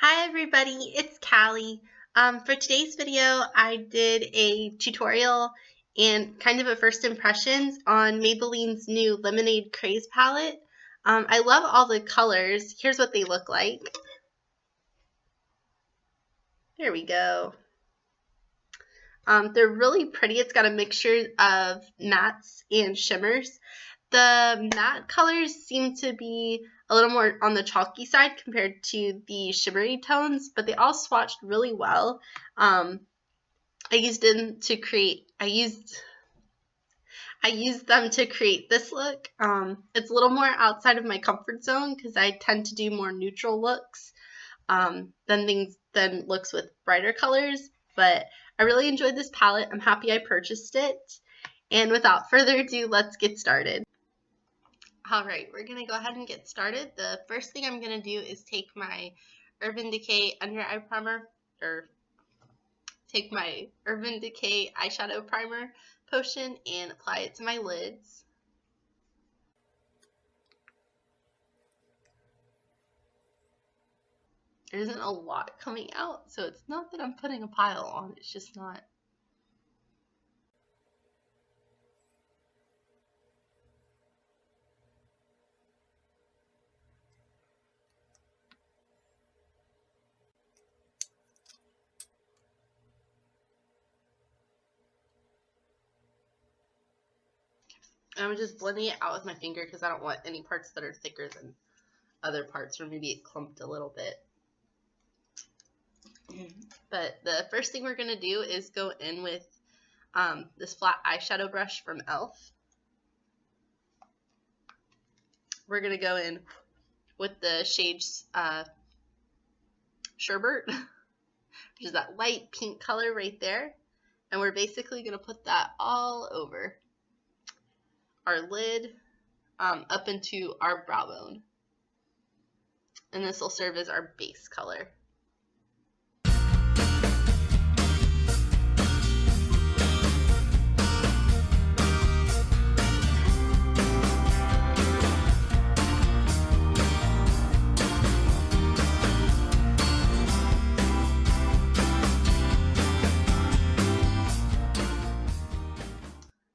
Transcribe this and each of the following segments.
Hi everybody, it's Callie. For today's video, I did a tutorial and kind of a first impressions on Maybelline's new Lemonade Craze palette. I love all the colors. Here's what they look like. There we go. They're really pretty. It's got a mixture of mattes and shimmers. The matte colors seem to be a little more on the chalky side compared to the shimmery tones, but they all swatched really well. I used them to create this look. It's a little more outside of my comfort zone because I tend to do more neutral looks than looks with brighter colors, but I really enjoyed this palette. I'm happy I purchased it. And without further ado, let's get started. Alright, we're going to go ahead and get started. The first thing I'm going to do is take my Urban Decay Under Eye Primer, or take my Urban Decay Eyeshadow Primer potion and apply it to my lids. There isn't a lot coming out, so it's not that I'm putting a pile on, it's just not. I'm just blending it out with my finger because I don't want any parts that are thicker than other parts, or maybe it clumped a little bit. But the first thing we're going to do is go in with this flat eyeshadow brush from e.l.f. We're going to go in with the shade Sherbet, which is that light pink color right there. And we're basically going to put that all over our lid, up into our brow bone. And this will serve as our base color.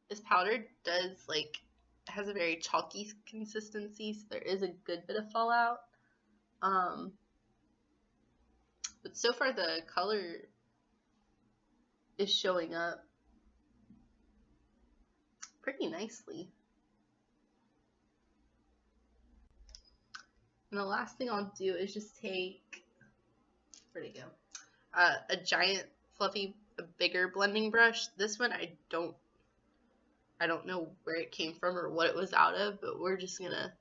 This powder has a very chalky consistency, so there is a good bit of fallout. But so far the color is showing up pretty nicely. And the last thing I'll do is just take, where'd it go? A giant fluffy, bigger blending brush. This one I don't know where it came from or what it was out of, but we're just gonna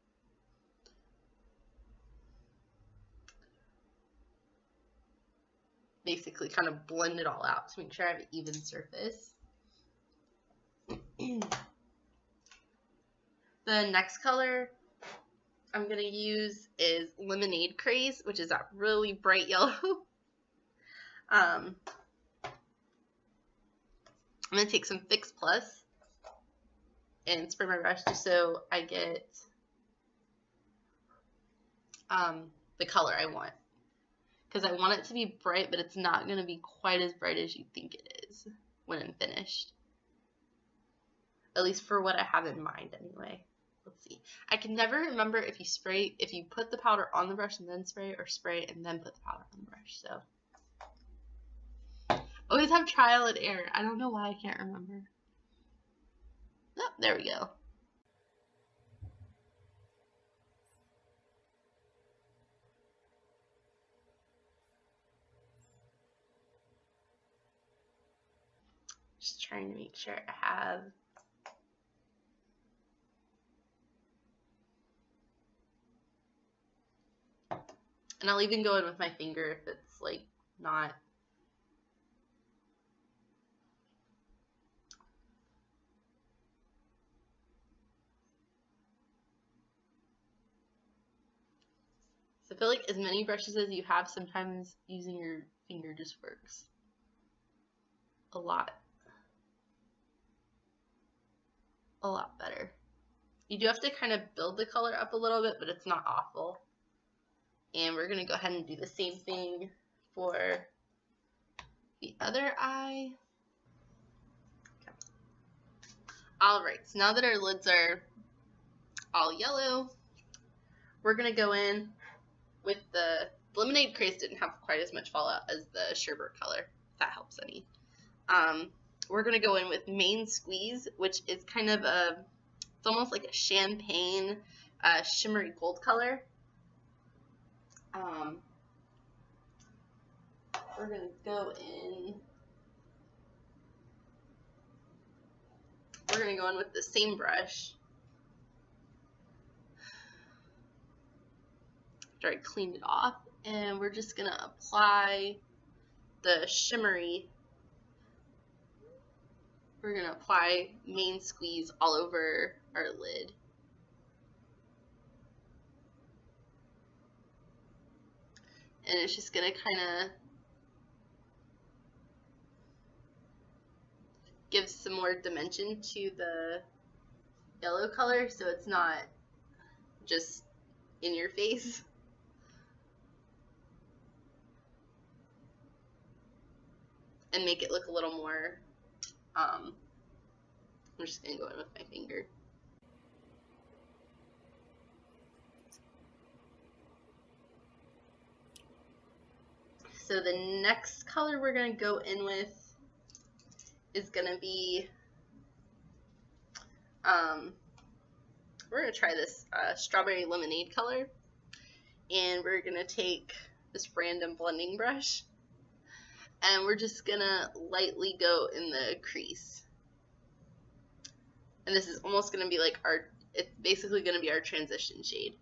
basically kind of blend it all out to make sure I have an even surface. The next color I'm gonna use is Lemonade Craze, which is that really bright yellow. I'm gonna take some Fix Plus and spray my brush just so I get the color I want. Because I want it to be bright, but it's not going to be quite as bright as you think it is when I'm finished. At least for what I have in mind anyway. Let's see. I can never remember if you put the powder on the brush and then spray, or spray and then put the powder on the brush. So always have trial and error. I don't know why I can't remember. Oh, there we go. Just trying to make sure I have and I'll even go in with my finger if it's like not I feel like as many brushes as you have, sometimes using your finger just works a lot better. You do have to kind of build the color up a little bit, but it's not awful. And we're going to go ahead and do the same thing for the other eye. Okay. Alright, so now that our lids are all yellow, we're going to go in with the Lemonade Craze. Didn't have quite as much fallout as the sherbet color, if that helps any. We're going to go in with Main Squeeze, which is kind of it's almost like a champagne shimmery gold color. We're going to go in. We're going to go in with the same brush. After I cleaned it off, and we're just going to apply the shimmery. We're going to apply Main Squeeze all over our lid. And it's just going to kind of give some more dimension to the yellow color, so it's not just in your face. And make it look a little more, I'm just going to go in with my finger. So the next color we're going to go in with is going to be, we're going to try this strawberry lemonade color. And we're going to take this random blending brush. And we're just going to lightly go in the crease. And this is almost going to be like it's basically going to be our transition shade.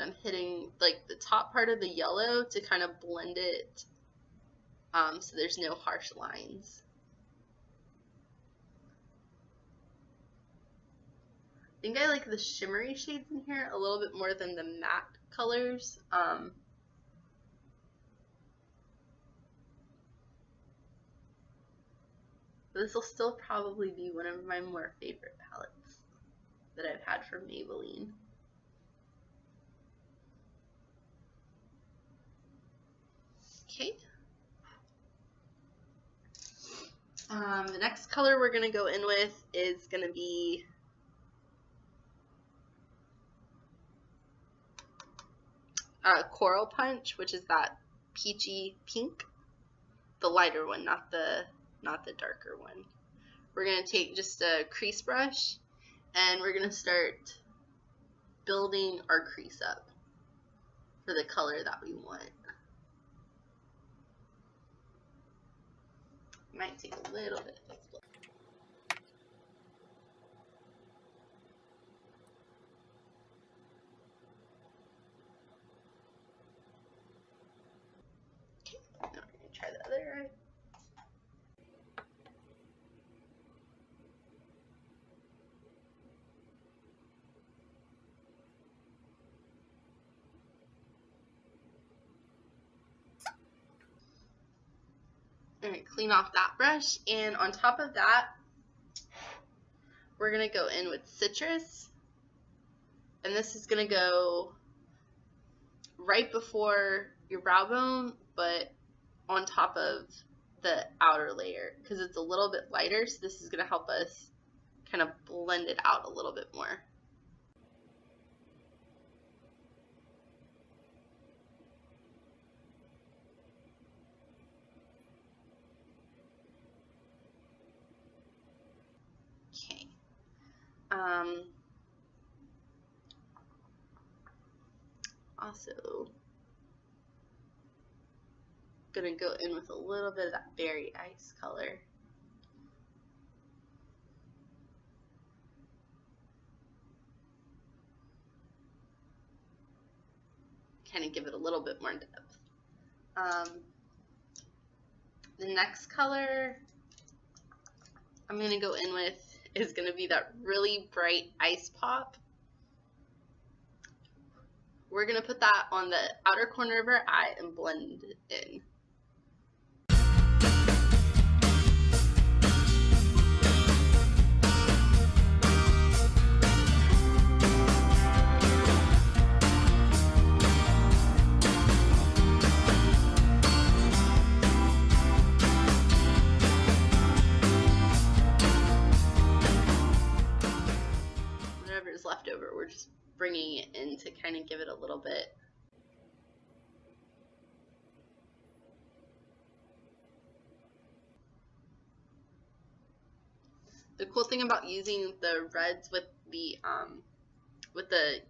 I'm hitting like the top part of the yellow to kind of blend it so there's no harsh lines. I think I like the shimmery shades in here a little bit more than the matte colors. This will still probably be one of my more favorite palettes that I've had from Maybelline. Okay. The next color we're going to go in with is going to be Coral Punch, which is that peachy pink, the lighter one, not the darker one. We're going to take just a crease brush and we're going to start building our crease up for the color that we want. Might take a little bit of flexibility. Okay, now we're going to try the other eye. Alright, clean off that brush, and on top of that, we're going to go in with Citrus, and this is going to go right before your brow bone, but on top of the outer layer, because it's a little bit lighter, so this is going to help us kind of blend it out a little bit more. Also gonna go in with a little bit of that berry ice color. Kind of give it a little bit more depth. The next color I'm gonna go in with is gonna be that really bright Ice Pop. We're going to put that on the outer corner of our eye and blend it in. is left over, we're just bringing it in to kind of give it a little bit. The cool thing about using the reds with the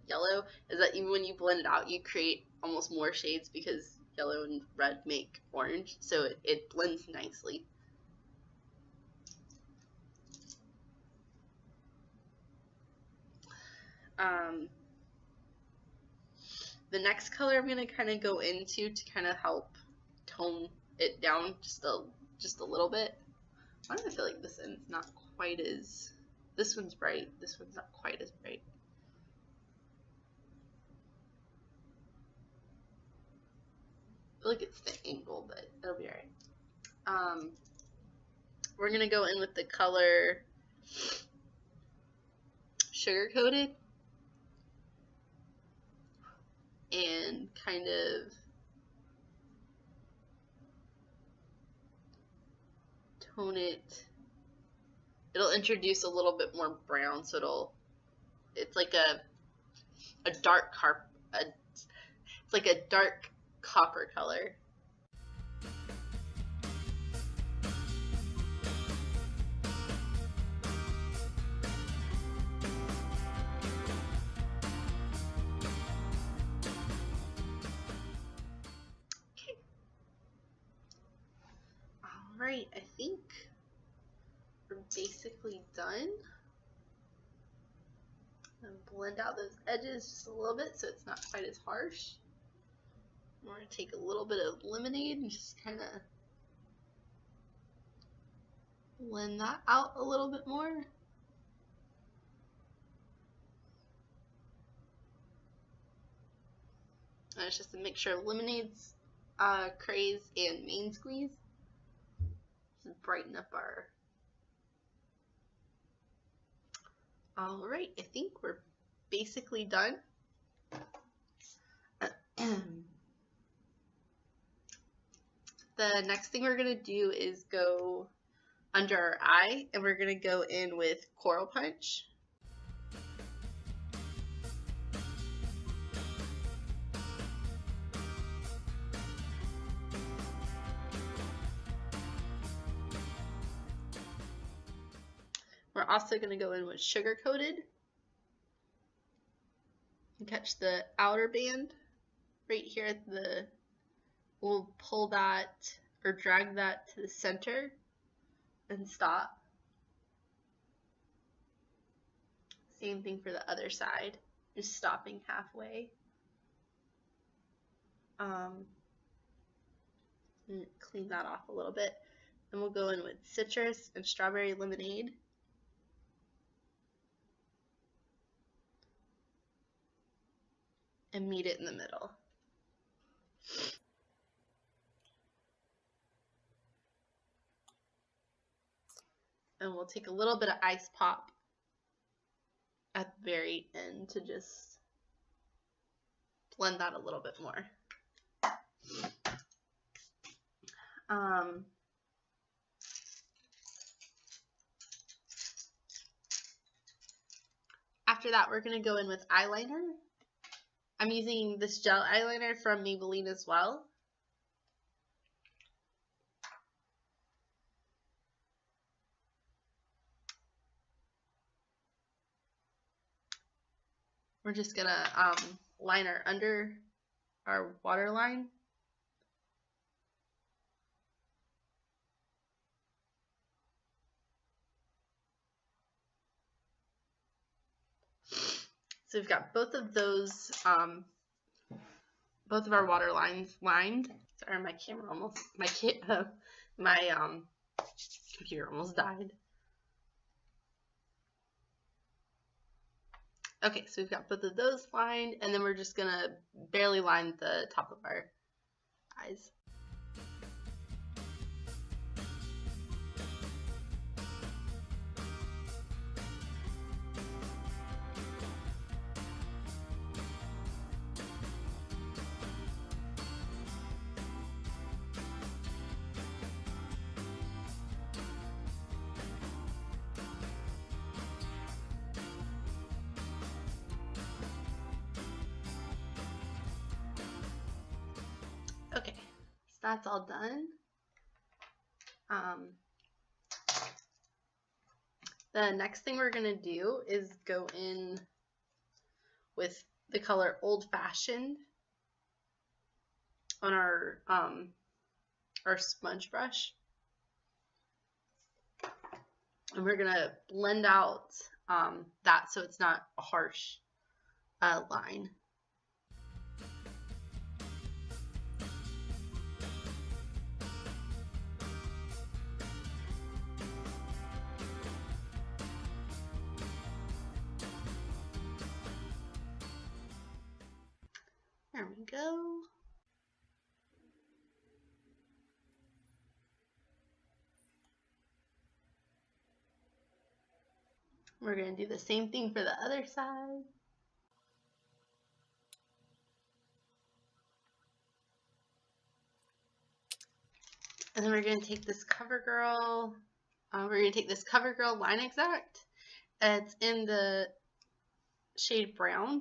yellow is that even when you blend it out, you create almost more shades because yellow and red make orange, so it blends nicely. The next color I'm going to kind of go into to kind of help tone it down just a little bit. Why do I feel like this end's not quite as, this one's bright, this one's not quite as bright. I feel like it's the angle, but it'll be alright. We're going to go in with the color Sugar Coated and kind of tone it. It'll introduce a little bit more brown, so it's like a dark it's like a dark copper color. Alright, I think we're basically done. I'm gonna blend out those edges just a little bit so it's not quite as harsh. We're going to take a little bit of lemonade and just kind of blend that out a little bit more. And it's just a mixture of lemonades, Craze, and main squeeze. Just brighten up our... Alright, I think we're basically done. The next thing we're going to do is go under our eye, and we're going to go in with Coral Punch. We're also going to go in with Sugar Coated and catch the outer band right here at the... We'll pull that or drag that to the center and stop. Same thing for the other side, just stopping halfway. And clean that off a little bit. Then we'll go in with Citrus and Strawberry Lemonade. And meet it in the middle. And we'll take a little bit of Ice Pop at the very end to just blend that a little bit more. After that, we're going to go in with eyeliner. I'm using this gel eyeliner from Maybelline as well. We're just gonna liner under our waterline. So we've got both of those, both of our water lines lined. Sorry, my camera almost, my computer almost died. Okay, so we've got both of those lined, and then we're just gonna barely line the top of our eyes. that's all done. The next thing we're going to do is go in with the color Old Fashioned on our smudge brush. And we're going to blend out that so it's not a harsh line. There we go. We're going to do the same thing for the other side. And then we're going to take this CoverGirl. We're going to take this CoverGirl Line Exact. It's in the shade brown.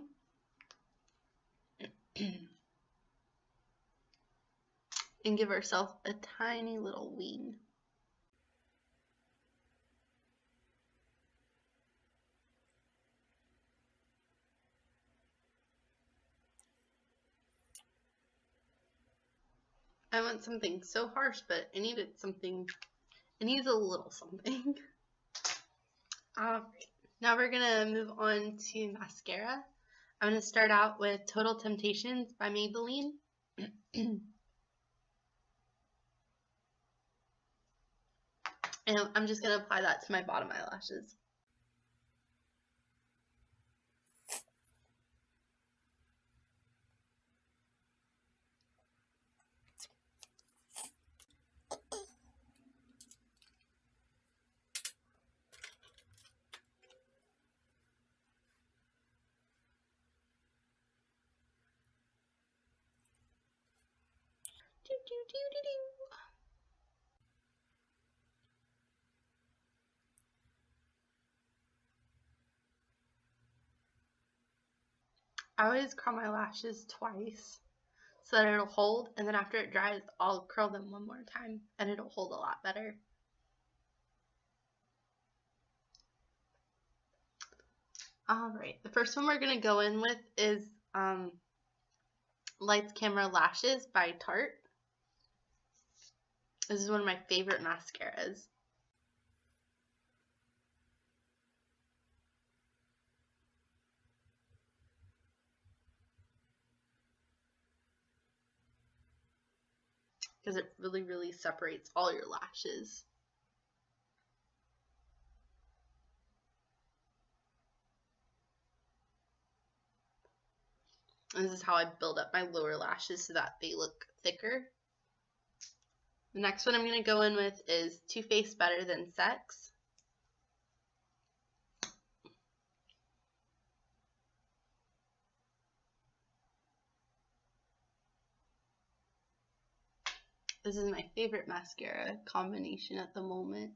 And give ourselves a tiny little wing. I want something so harsh, but I needed something, it needs a little something. Alright, now we're going to move on to mascara. I'm going to start out with Total Temptations by Maybelline. And I'm just going to apply that to my bottom eyelashes. I always curl my lashes twice so that it'll hold, and then after it dries, I'll curl them one more time and it'll hold a lot better. Alright, the first one we're going to go in with is Lights Camera Lashes by Tarte. This is one of my favorite mascaras. Because it really, really separates all your lashes. And this is how I build up my lower lashes so that they look thicker. The next one I'm going to go in with is Too Faced Better Than Sex. This is my favorite mascara combination at the moment.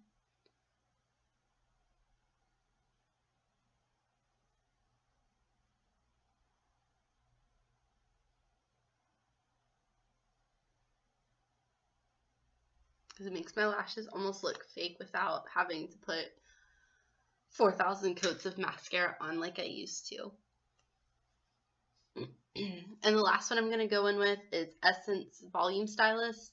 Because it makes my lashes almost look fake without having to put 4,000 coats of mascara on like I used to. And the last one I'm going to go in with is Essence Volume Stylist.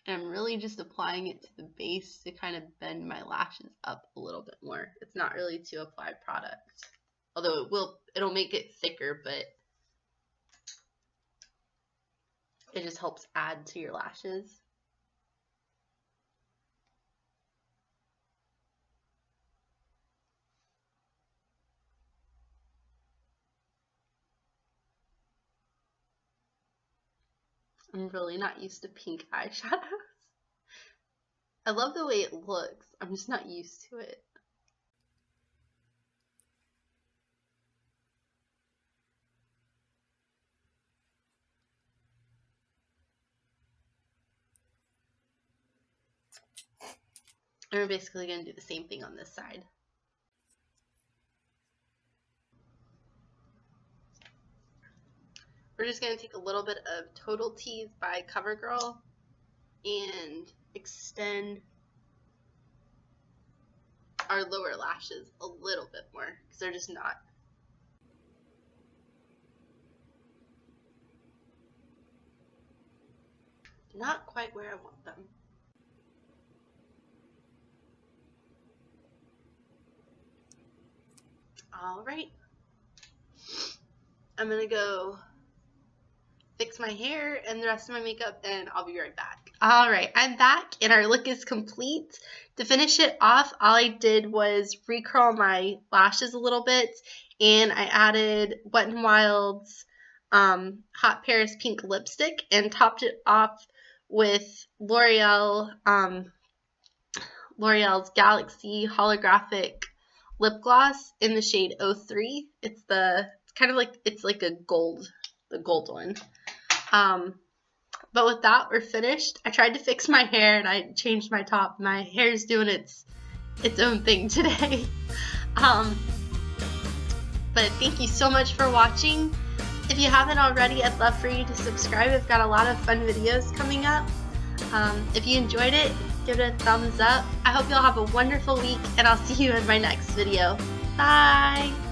And I'm really just applying it to the base to kind of bend my lashes up a little bit more. It's not really to apply product, although it'll make it thicker, but it just helps add to your lashes. I'm really not used to pink eyeshadows. I love the way it looks. I'm just not used to it. And we're basically going to do the same thing on this side. We're just going to take a little bit of Total Tease by CoverGirl and extend our lower lashes a little bit more because they're just not quite where I want them. Alright, I'm gonna go fix my hair and the rest of my makeup, and I'll be right back. Alright, I'm back and our look is complete. To finish it off, all I did was recurl my lashes a little bit, and I added Wet n Wild's Hot Paris Pink lipstick and topped it off with L'Oreal's Galaxy Holographic lip gloss in the shade 03. It's kind of like, it's like a gold, the gold one. But with that, we're finished. I tried to fix my hair and I changed my top. My hair's doing its own thing today. But thank you so much for watching. If you haven't already, I'd love for you to subscribe. I've got a lot of fun videos coming up. If you enjoyed it, give it a thumbs up. I hope you'll have a wonderful week, and I'll see you in my next video. Bye!